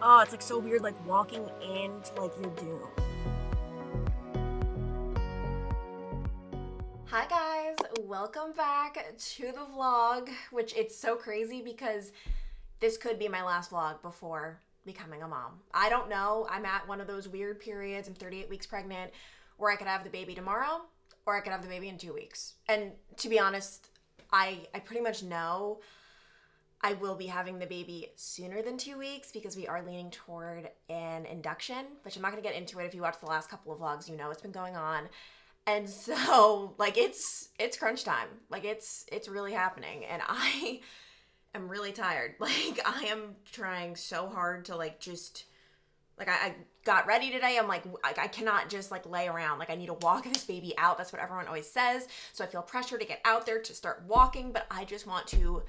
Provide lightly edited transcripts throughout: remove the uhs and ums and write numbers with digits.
Oh, it's like so weird, like walking into like your doom. Hi guys, welcome back to the vlog, which it's so crazy because this could be my last vlog before becoming a mom. I don't know. I'm at one of those weird periods. I'm 38 weeks pregnant where I could have the baby tomorrow or I could have the baby in 2 weeks. And to be honest, I pretty much know I will be having the baby sooner than 2 weeks because we are leaning toward an induction, which I'm not going to get into it. If you watch the last couple of vlogs, you know it's been going on. And so, like, it's crunch time. Like, it's really happening. And I am really tired. Like, I am trying so hard to, like, just, like, I got ready today. I'm like, I cannot just, like, lay around. Like, I need to walk this baby out. That's what everyone always says. So I feel pressure to get out there to start walking. But I just want to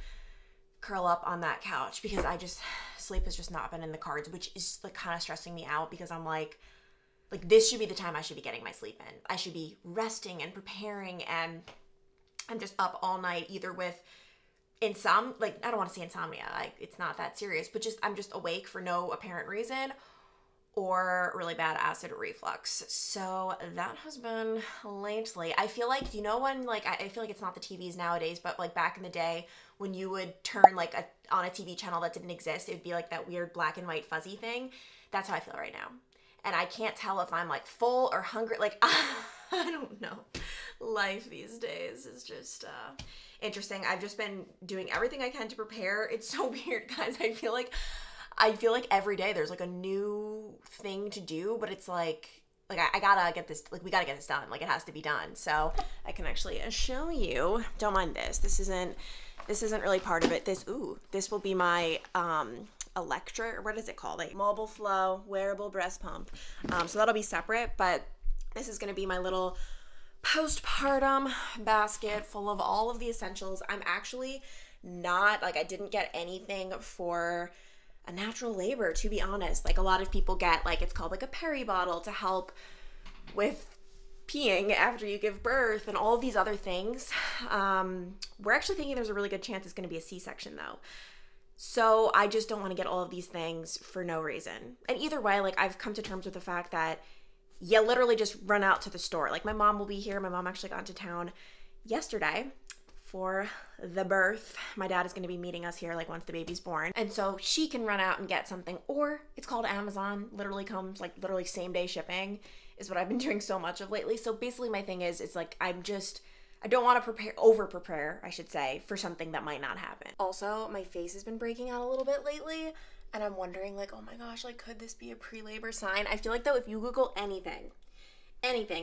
curl up on that couch because sleep has just not been in the cards, which is, like, kind of stressing me out because I'm like, this should be the time I should be getting my sleep in. I should be resting and preparing, and I'm just up all night either with I don't want to say insomnia. It's not that serious, but I'm just awake for no apparent reason, or really bad acid reflux. So that has been lately. I feel like, you know, when, like, I feel like it's not the TVs nowadays, but like back in the day when you would turn like on a TV channel that didn't exist, it would be like that weird black and white fuzzy thing. That's how I feel right now. And I can't tell if I'm, like, full or hungry. Like, I don't know. Life these days is just interesting. I've just been doing everything I can to prepare. It's so weird, guys. I feel like every day there's, like, a new thing to do. But it's like I gotta get this, like, we gotta get this done. Like, it has to be done. So I can actually show you. Don't mind this. This isn't really part of it. This will be my what is it called? Like, mobile flow wearable breast pump. So that'll be separate, but this is going to be my little postpartum basket full of all of the essentials. I'm actually not, like, I didn't get anything for a natural labor, to be honest. Like, a lot of people get, like, it's called like a peri bottle to help with peeing after you give birth and all of these other things. We're actually thinking there's a really good chance it's going to be a C-section though. So I just don't want to get all of these things for no reason. And either way, like, I've come to terms with the fact that you literally just run out to the store. Like, my mom will be here. My mom actually got into town yesterday for the birth. My dad is going to be meeting us here, like, once the baby's born. And so she can run out and get something. Or it's called Amazon. Literally comes, like, literally same day shipping is what I've been doing so much of lately. So basically my thing is, it's like, I don't want to over-prepare, I should say, for something that might not happen. Also, my face has been breaking out a little bit lately, and I'm wondering, like, oh my gosh, like, could this be a pre-labor sign? I feel like, though, if you Google anything,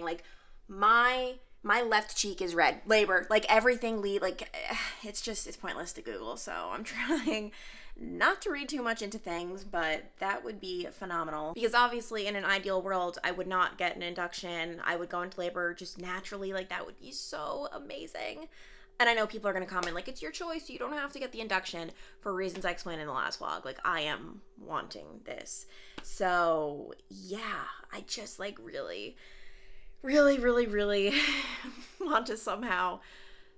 like, my left cheek is red, labor, like, everything it's pointless to Google, so I'm trying not to read too much into things, but that would be phenomenal. Because obviously in an ideal world, I would not get an induction. I would go into labor just naturally. Like, that would be so amazing. And I know people are going to comment, like, it's your choice. You don't have to get the induction for reasons I explained in the last vlog. Like, I am wanting this. So yeah, I just, like, really, really, really, really want to somehow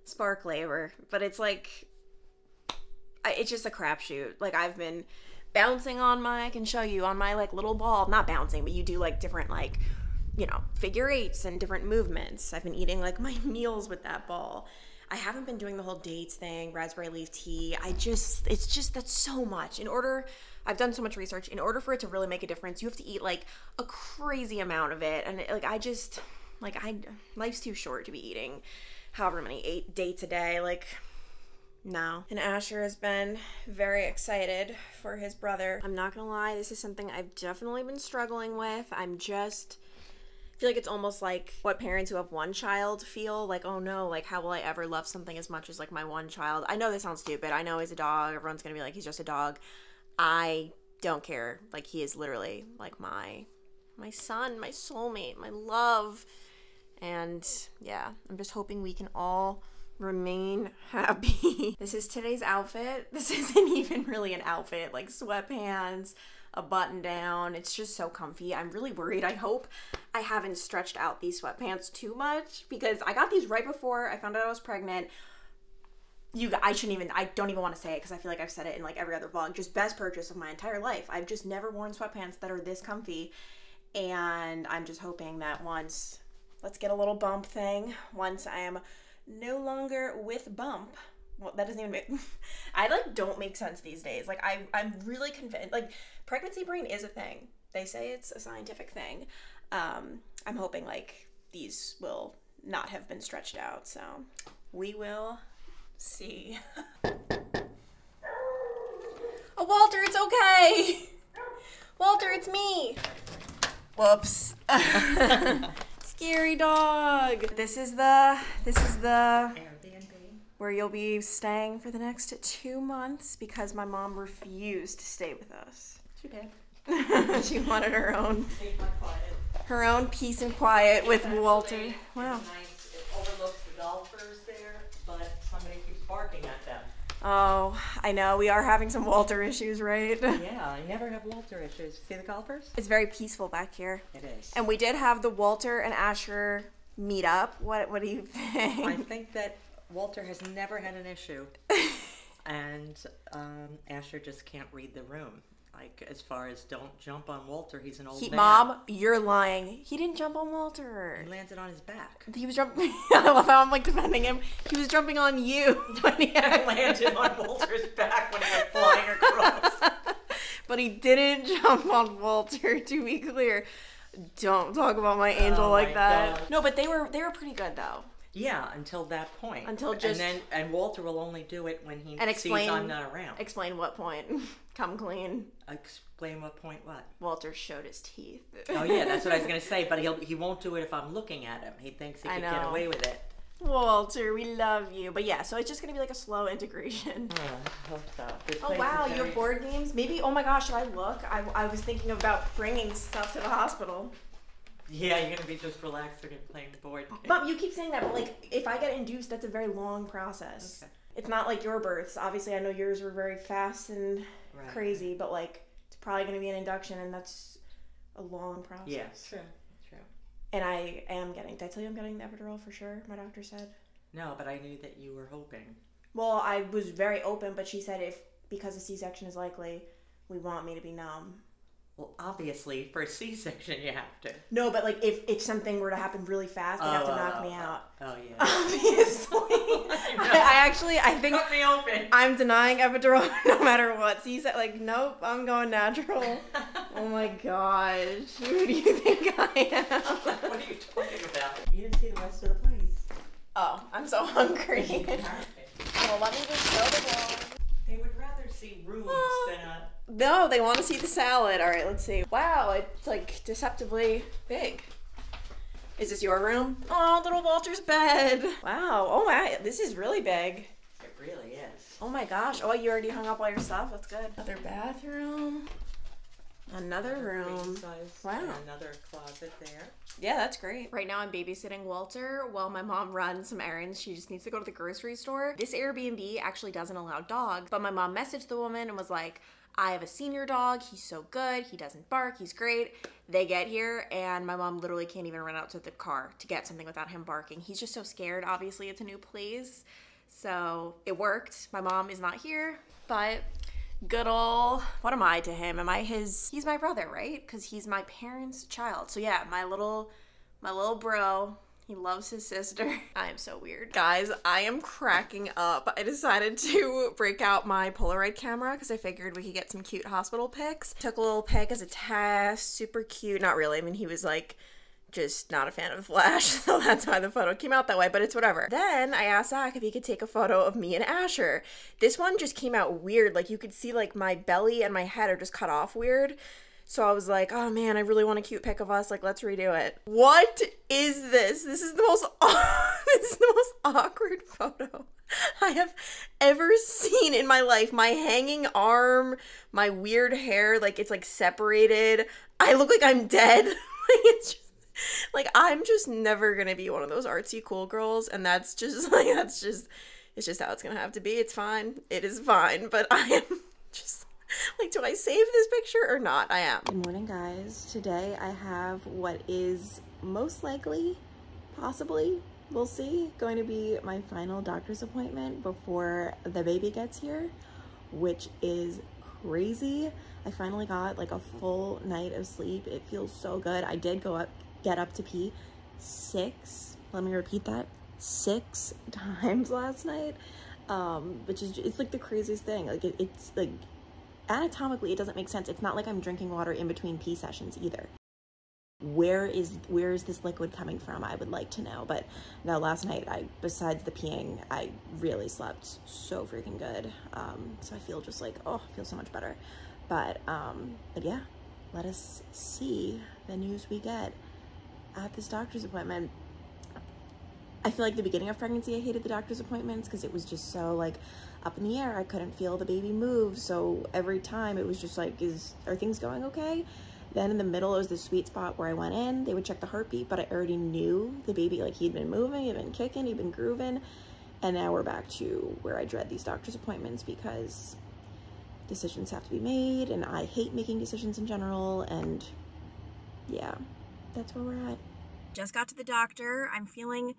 spark labor. But it's like, it's just a crapshoot. Like, I've been bouncing on I can show you on my, like, little ball, not bouncing, but you do, like, different, like, you know, figure eights and different movements. I've been eating, like, my meals with that ball. I haven't been doing the whole dates thing, raspberry leaf tea. That's so much. I've done so much research. In order for it to really make a difference, you have to eat, like, a crazy amount of it. And, life's too short to be eating however many 8 dates a day. Like, no. And Asher has been very excited for his brother. I'm not gonna lie, this is something I've definitely been struggling with. I feel like it's almost like what parents who have one child feel, like, oh no, like, how will I ever love something as much as, like, my one child? I know this sounds stupid. I know he's a dog. Everyone's gonna be like, he's just a dog. I don't care. Like, he is literally, like, my son, my soulmate, my love. And yeah, I'm just hoping we can all remain happy. This is today's outfit. This isn't even really an outfit, like sweatpants, a button down. It's just so comfy. I'm really worried. I hope I haven't stretched out these sweatpants too much because I got these right before I found out I was pregnant. I don't even want to say it because I feel like I've said it in like every other vlog. Just best purchase of my entire life. I've just never worn sweatpants that are this comfy. And I'm just hoping that once, let's get a little bump thing. Once I am no longer with bump. Well, that doesn't even make, I like don't make sense these days. Like I'm really convinced, like pregnancy brain is a thing. They say it's a scientific thing. I'm hoping like these will not have been stretched out. So we will see. Oh, Walter, it's okay. Walter, it's me. Whoops. Scary dog. This is the Airbnb where you'll be staying for the next 2 months because my mom refused to stay with us. Too bad. She wanted her own peace and quiet with Walter. Wow. Nice. It overlooks the golfers there, but somebody keeps barking at them. Oh, I know. We are having some Walter issues, right? Yeah, I never have Walter issues. See the golfers? It's very peaceful back here. It is. And we did have the Walter and Asher meet up. What do you think? I think that Walter has never had an issue. And Asher just can't read the room. Like, as far as don't jump on Walter, he's an old man. Mom, you're lying. He didn't jump on Walter. He landed on his back. He was jumping. I love how I'm like defending him. He was jumping on you when he landed on Walter's back when he went flying across. But he didn't jump on Walter, to be clear. Don't talk about my angel like that. God. No, but they were pretty good though. Yeah, until that point. Until just and Walter will only do it when he sees I'm not around. Explain what point. Come clean. Explain what point what? Walter showed his teeth. Oh yeah, that's what I was gonna say. But he won't do it if I'm looking at him. He thinks he can get away with it. Walter, we love you. But yeah, so it's just gonna be like a slow integration. I hope so. Oh wow, your board games? Maybe. Oh my gosh, should I look? I was thinking about bringing stuff to the hospital. Yeah, you're gonna be just relaxing and playing board games. Mom, you keep saying that, but like, if I get induced, that's a very long process. Okay. It's not like your births. Obviously, I know yours were very fast and crazy, but like, it's probably gonna be an induction, and that's a long process. Yes, true. And I am getting. Did I tell you I'm getting the epidural for sure? My doctor said. No, but I knew that you were hoping. Well, I was very open, but she said because a C-section is likely, we want me to be numb. Well, obviously, for a C-section, you have to. No, but like if something were to happen really fast, they'd have to knock me out. Oh yeah. Obviously, I think cut me open. I'm denying epidural no matter what. C-section, like nope, I'm going natural. Oh my gosh, who do you think I am? What are you talking about? You didn't see the rest of the place. Oh, I'm so hungry. Well, let me just show the vlog. They would rather see rooms than a... No, they want to see the salad. All right, let's see. Wow, it's like deceptively big. Is this your room? Oh, little Walter's bed. Wow. Oh my, this is really big. It really is. Oh my gosh. Oh, you already hung up all your stuff. That's good. Another bathroom. Another room. Wow. And another closet there. Yeah, that's great. Right now I'm babysitting Walter while my mom runs some errands. She just needs to go to the grocery store. This Airbnb actually doesn't allow dogs, but my mom messaged the woman and was like, I have a senior dog. He's so good. He doesn't bark. He's great. They get here and my mom literally can't even run out to the car to get something without him barking. He's just so scared. Obviously, it's a new place. So it worked. My mom is not here, but good ol', what am I to him? Am I his, he's my brother, right? Because he's my parents' child. So yeah, my little bro, he loves his sister. I am so weird. Guys, I am cracking up. I decided to break out my Polaroid camera because I figured we could get some cute hospital pics. Took a little pic as a test, super cute. Not really, I mean, he was like, just not a fan of the flash, so that's why the photo came out that way, but it's whatever. Then I asked Zach if he could take a photo of me and Asher. This one just came out weird, like you could see like my belly and my head are just cut off weird. So I was like, oh man, I really want a cute pic of us, like let's redo it. What is this? This is the most awkward photo I have ever seen in my life. My hanging arm, my weird hair, like it's like separated. I look like I'm dead. Like it's just, like, I'm just never gonna be one of those artsy cool girls, and that's just, like, it's just how it's gonna have to be. It's fine. It is fine, but I am just, like, do I save this picture or not? I am. Good morning, guys. Today I have what is most likely, possibly, we'll see. Going to be my final doctor's appointment before the baby gets here, which is crazy. I finally got like a full night of sleep. It feels so good. I did get up to pee 6 times last night, which is, it's like the craziest thing. Like it's like anatomically it doesn't make sense. It's not like I'm drinking water in between pee sessions either. Where is this liquid coming from? I would like to know. But no, last night, besides the peeing, I really slept so freaking good. So I feel just like, oh, I feel so much better. But yeah, let us see the news we get at this doctor's appointment. I feel like the beginning of pregnancy, I hated the doctor's appointments because it was just so like up in the air. I couldn't feel the baby move. So every time it was just like, are things going okay? Then in the middle, it was the sweet spot where I went in, they would check the heartbeat, but I already knew the baby, like he'd been moving, he'd been kicking, he'd been grooving. And now we're back to where I dread these doctor's appointments because decisions have to be made and I hate making decisions in general. And yeah, that's where we're at. Just got to the doctor. I'm feeling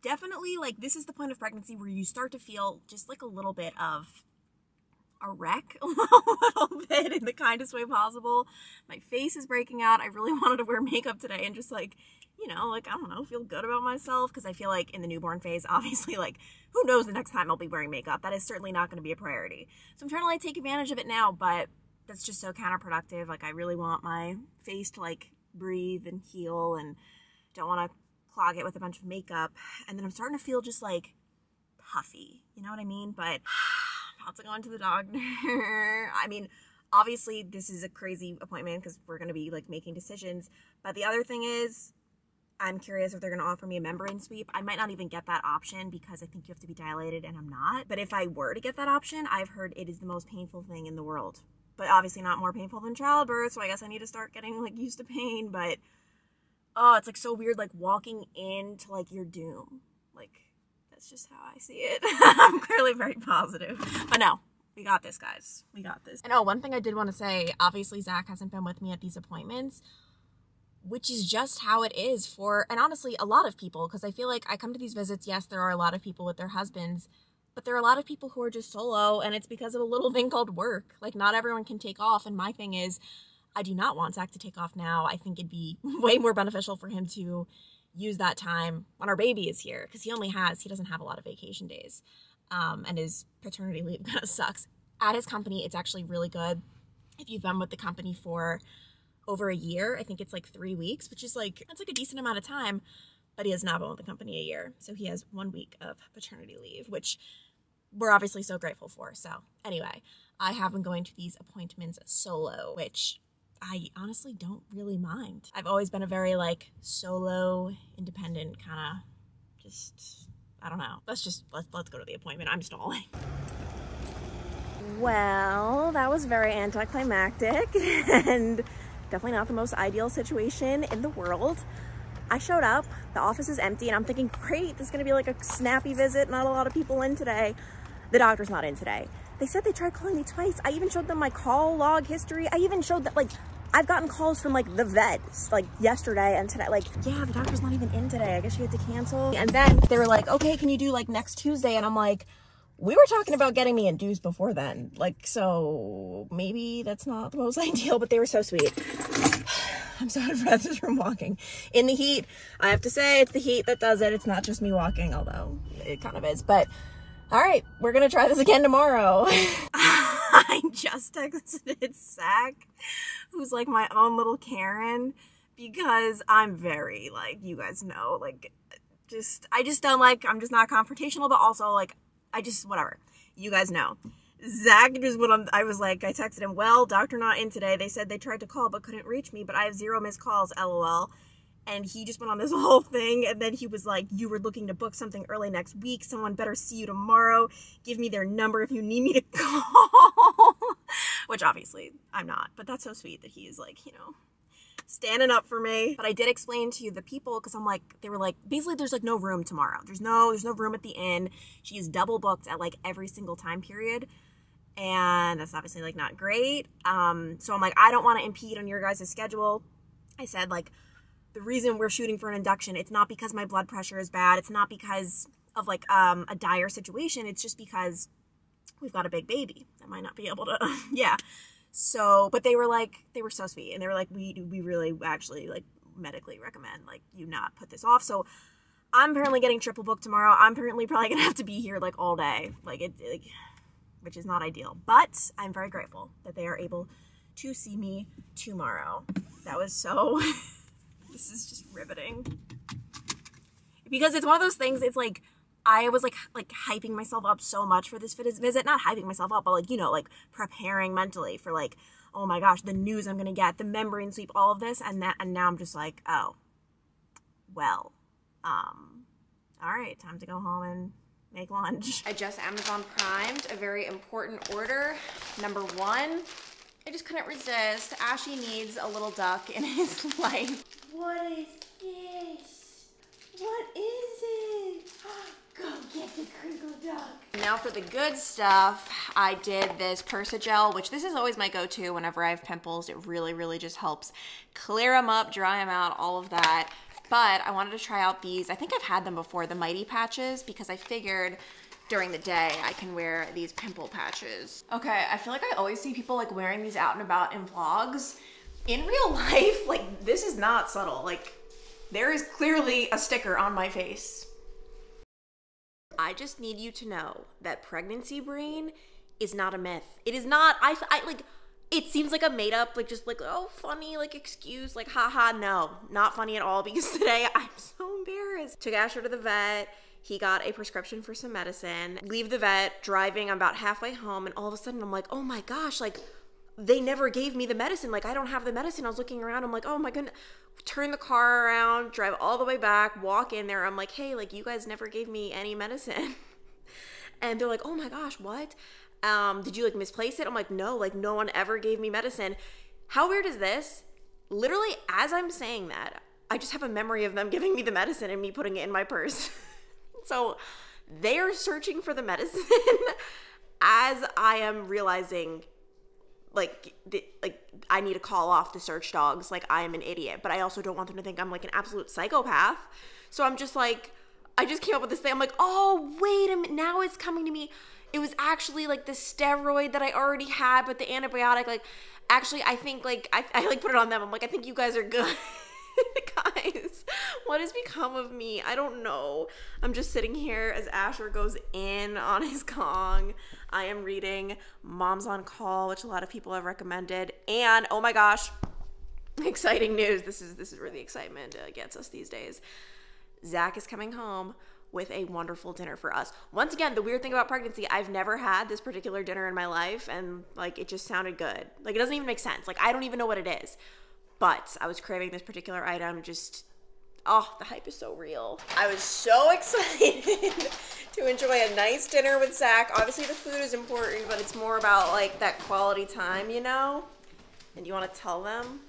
definitely like this is the point of pregnancy where you start to feel just like a little bit of a wreck, a little bit in the kindest way possible. My face is breaking out. I really wanted to wear makeup today and just like, you know, like, I don't know, feel good about myself because I feel like in the newborn phase, obviously, like, who knows the next time I'll be wearing makeup. That is certainly not going to be a priority. So I'm trying to like take advantage of it now, but that's just so counterproductive. Like, I really want my face to like breathe and heal and don't want to clog it with a bunch of makeup. And then I'm starting to feel just like puffy, you know what I mean? But about to go into the doctor. I mean, obviously this is a crazy appointment because we're going to be like making decisions. But the other thing is, I'm curious if they're going to offer me a membrane sweep. I might not even get that option because I think you have to be dilated and I'm not. But if I were to get that option, I've heard it is the most painful thing in the world. But obviously not more painful than childbirth. So I guess I need to start getting like used to pain. But oh, it's like so weird like walking into like your doom. Like, that's just how I see it. I'm clearly very positive. But no, we got this, guys. We got this. And oh, one thing I did want to say, obviously Zach hasn't been with me at these appointments, which is just how it is for, and honestly, a lot of people, because I feel like I come to these visits, yes, there are a lot of people with their husbands, but there are a lot of people who are just solo, and it's because of a little thing called work. Like, not everyone can take off, and my thing is, I do not want Zach to take off now. I think it'd be way more beneficial for him to use that time when our baby is here, because he doesn't have a lot of vacation days, and his paternity leave kind of sucks. At his company, it's actually really good. If you've been with the company for over a year, I think it's like 3 weeks, which is like, that's like a decent amount of time, but he has not been with the company a year. So he has 1 week of paternity leave, which we're obviously so grateful for. So anyway, I have been going to these appointments solo, which I honestly don't really mind. I've always been a very like solo, independent kind of just, I don't know. Let's go to the appointment. I'm stalling. Well, that was very anticlimactic and definitely not the most ideal situation in the world. I showed up, the office is empty, and I'm thinking, great, this is gonna be like a snappy visit, not a lot of people in today. The doctor's not in today. They said they tried calling me twice. I even showed them my call log history. I even showed that, like, I've gotten calls from like the vets like yesterday and today, like, yeah, the doctor's not even in today. I guess she had to cancel. And then they were like, okay, can you do like next Tuesday? And I'm like, we were talking about getting me induced before then. Like, so maybe that's not the most ideal, but they were so sweet. I'm so out of breath just from walking in the heat. I have to say it's the heat that does it. It's not just me walking, although it kind of is, but all right, we're going to try this again tomorrow. I just texted Zach, who's like my own little Karen, because I'm very like, you guys know, like, I just don't like, I'm just not confrontational, but also like, whatever. You guys know. Zach just went on, I texted him, well, doctor not in today. They said they tried to call but couldn't reach me, but I have 0 missed calls, LOL. And he just went on this whole thing, and then he was like, you were looking to book something early next week. Someone better see you tomorrow. Give me their number if you need me to call. Which obviously I'm not, but that's so sweet that he's like, you know, standing up for me. But I did explain to the people, because I'm like, they were like, basically there's like no room tomorrow. There's no room at the inn. She's double booked at like every single time period. And that's obviously like not great. So I'm like, I don't want to impede on your guys' schedule. I said like, the reason we're shooting for an induction, it's not because my blood pressure is bad. It's not because of like a dire situation. It's just because we've got a big baby. I might not be able to, yeah. So, but they were so sweet. And they were like, we really actually like medically recommend like you not put this off. So I'm apparently getting triple booked tomorrow. I'm apparently probably gonna have to be here like all day, which is not ideal. But I'm very grateful that they are able to see me tomorrow. That was so, this is just riveting. Because it's one of those things, it's like, I was like hyping myself up so much for this visit. Not hyping myself up, but like, you know, like preparing mentally for like, oh my gosh, the news I'm gonna get, the membrane sweep, all of this, and now I'm just like, oh, well, all right, time to go home and make lunch. I just Amazon Primed a very important order. Number 1, I just couldn't resist. Ashy needs a little duck in his life. What is this? What is it? Go get the crinkle duck. Now for the good stuff, I did this Persa gel, which this is always my go-to whenever I have pimples. It really, really just helps clear them up, dry them out, all of that. But I wanted to try out these. I think I've had them before, the Mighty Patches, because I figured during the day I can wear these pimple patches. Okay, I feel like I always see people like wearing these out and about in vlogs. In real life, like this is not subtle. Like there is clearly a sticker on my face. I just need you to know that pregnancy brain is not a myth. It is not, I like, it seems like a made up, like just like, oh, funny, like excuse, like haha, no, not funny at all, because today I'm so embarrassed. Took Asher to the vet. He got a prescription for some medicine. Leave the vet, driving, I'm about halfway home, and all of a sudden I'm like, oh my gosh, like they never gave me the medicine. Like I don't have the medicine. I was looking around, I'm like, oh my goodness. Turn the car around, drive all the way back, walk in there. I'm like, hey, like you guys never gave me any medicine. And they're like, oh my gosh, what? Did you like misplace it? I'm like, no, like no one ever gave me medicine. How weird is this? Literally, as I'm saying that, I just have a memory of them giving me the medicine and me putting it in my purse. So they're searching for the medicine as I am realizing like I need to call off the search dogs. Like I am an idiot, but I also don't want them to think I'm like an absolute psychopath. So I'm just like, I just came up with this thing. I'm like, oh, wait a minute. Now it's coming to me. It was actually like the steroid that I already had, but the antibiotic, like, actually, I think like, I like put it on them. I'm like, I think you guys are good. Guys, what has become of me? I don't know. I'm just sitting here as Asher goes in on his Kong. I am reading Moms on Call, which a lot of people have recommended. And oh my gosh, exciting news. This is where the excitement gets us these days. Zach is coming home with a wonderful dinner for us. Once again, the weird thing about pregnancy, I've never had this particular dinner in my life, and like it just sounded good. Like it doesn't even make sense. Like I don't even know what it is. But I was craving this particular item, just, oh, the hype is so real. I was so excited to enjoy a nice dinner with Zach. Obviously the food is important, but it's more about like that quality time, you know? And you want to tell them?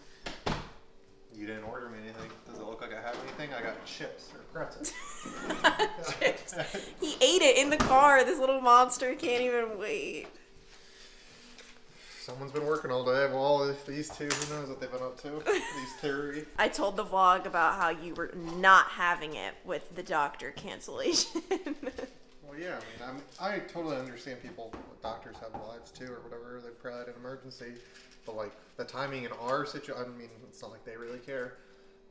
You didn't order me anything. Does it look like I have anything? I got chips or pretzels. Chips. He ate it in the car. This little monster can't even wait. Someone's been working all day. Well, these two, who knows what they've been up to? These three. I told the vlog about how you were not having it with the doctor cancellation. Well, yeah, I totally understand people, doctors have lives too or whatever. They probably had an emergency. But like the timing in our situation, I mean, it's not like they really care.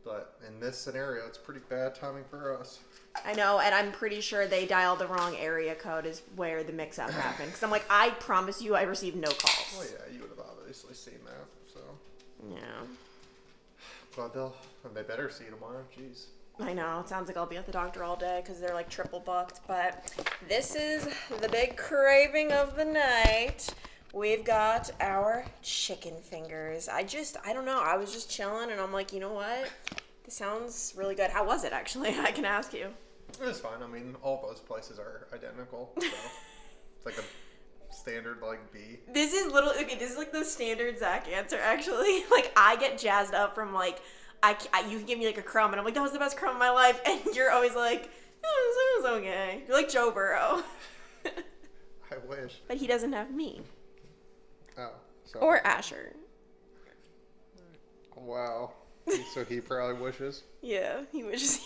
But in this scenario, it's pretty bad timing for us. I know, and I'm pretty sure they dialed the wrong area code is where the mix-up happened. Because I'm like, I promise you I received no calls. Well, yeah, you would have obviously seen that, so. Yeah. But they better see you tomorrow, jeez. I know, it sounds like I'll be at the doctor all day because they're like triple booked. But this is the big craving of the night. We've got our chicken fingers. I don't know, I was just chilling and I'm like, you know what? This sounds really good. How was it, actually? I can ask you. It was fine. I mean, all those places are identical. So it's like a standard, like, B. This is like the standard Zach answer, actually. Like, I get jazzed up from, like, you can give me, like, a crumb, and I'm like, that was the best crumb of my life. And you're always like, oh, it was okay. You're like Joe Burrow. I wish. But he doesn't have me. Oh. So. Or Asher. Wow. So he probably wishes. Yeah, he wishes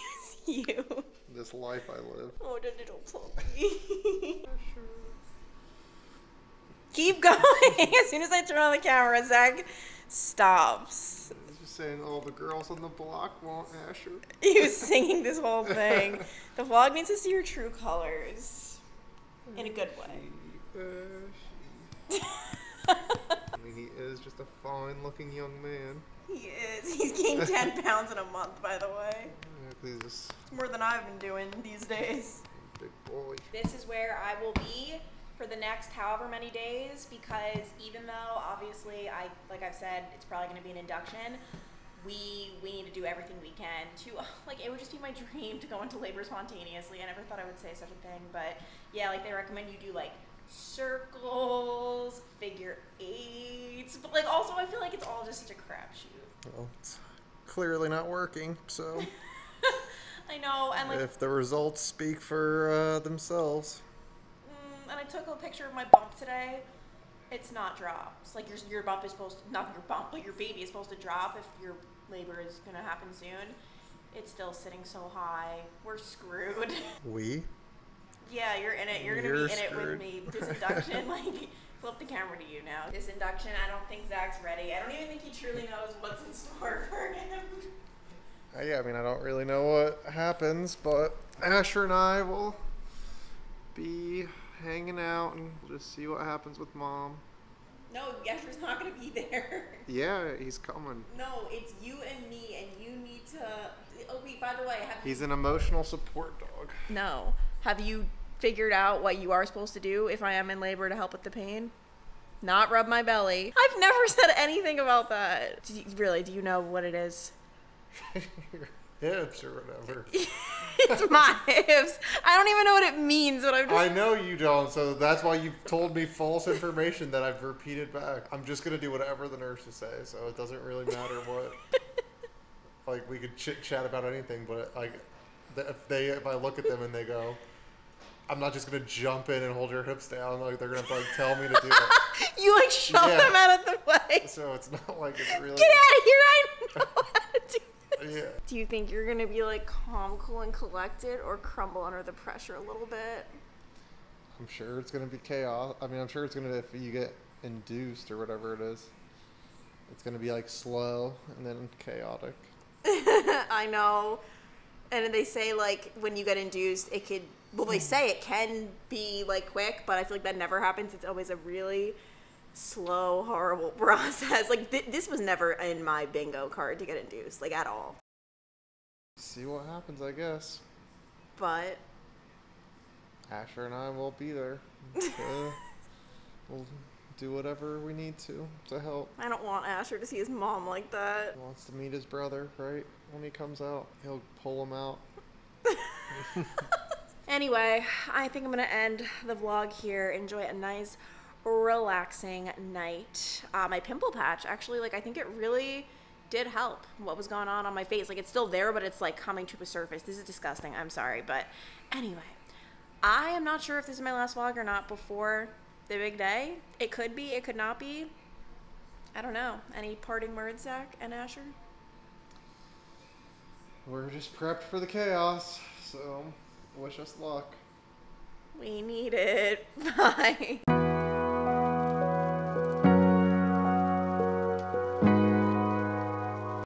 he was you. This life I live. Oh, the little puppy. Keep going. As soon as I turn on the camera, Zach stops. He's just saying, oh, the girls on the block want Asher. He was singing this whole thing. The vlog needs to see your true colors. In a good way. I mean, he is just a fine-looking young man. He is. He's gained 10 pounds in a month, by the way. Yeah, he's just More than I've been doing these days. a big boy. This is where I will be for the next however many days, because even though obviously like I've said, it's probably going to be an induction, we need to do everything we can to, like, it would just be my dream to go into labor spontaneously. I never thought I would say such a thing, but yeah, like, they recommend you do like circles, figure eights, but like also I feel like it's all just such a crapshoot. Well, it's clearly not working, so I know, and like, if the results speak for themselves. and I took a picture of my bump today. It's not drops. Like, your bump is supposed to, not your bump, but your baby is supposed to drop if your labor is gonna happen soon. It's still sitting so high. We're screwed. We? Yeah, you're in it. You're gonna You're be in it screwed. with me. This induction, like, flip the camera to you now. This induction, I don't think Zach's ready. I don't even think he truly knows what's in store for him. Yeah, I mean, I don't really know what happens, but Asher and I will be hanging out and we'll just see what happens with Mom. No, Yasher's not gonna be there. Yeah, he's coming. No, it's you and me, and you need to. Oh wait, by the way, He's an emotional support dog. No. Have you figured out what you are supposed to do if I am in labor to help with the pain? Not rub my belly. I've never said anything about that. Do you know what it is? Your hips or whatever. It's my hips. I don't even know what it means, but I'm just... I know you don't, so that's why you've told me false information that I've repeated back. I'm just gonna do whatever the nurses say, so it doesn't really matter what. Like, we could chit chat about anything, but like, if I look at them and they go, I'm not just gonna jump in and hold your hips down. Like, they're gonna like tell me to do it. You like shove Yeah. them out of the way. So it's not like it's really. Get out of here! I know how to do this. Yeah. Do you think you're gonna be like calm, cool, and collected, or crumble under the pressure a little bit? I'm sure it's gonna be chaos. I mean, I'm sure it's gonna, if you get induced or whatever it is, it's gonna be like slow and then chaotic. I know. And they say like when you get induced, it could. Well, they say it can be like quick, but I feel like that never happens. It's always a really slow, horrible process. Like this was never in my bingo card to get induced, like at all. See what happens, I guess. But Asher and I will be there. We'll do whatever we need to help. I don't want Asher to see his mom like that. He wants to meet his brother, right? When he comes out, he'll pull him out. Anyway, I think I'm gonna end the vlog here. Enjoy a nice, relaxing night. My pimple patch, actually, like, I think it really did help what was going on my face. Like, it's still there, but it's like coming to the surface. This is disgusting. I'm sorry. But anyway, I am not sure if this is my last vlog or not before the big day. It could be, it could not be. I don't know. Any parting words, Zach and Asher? We're just prepped for the chaos, so wish us luck. We need it. Bye.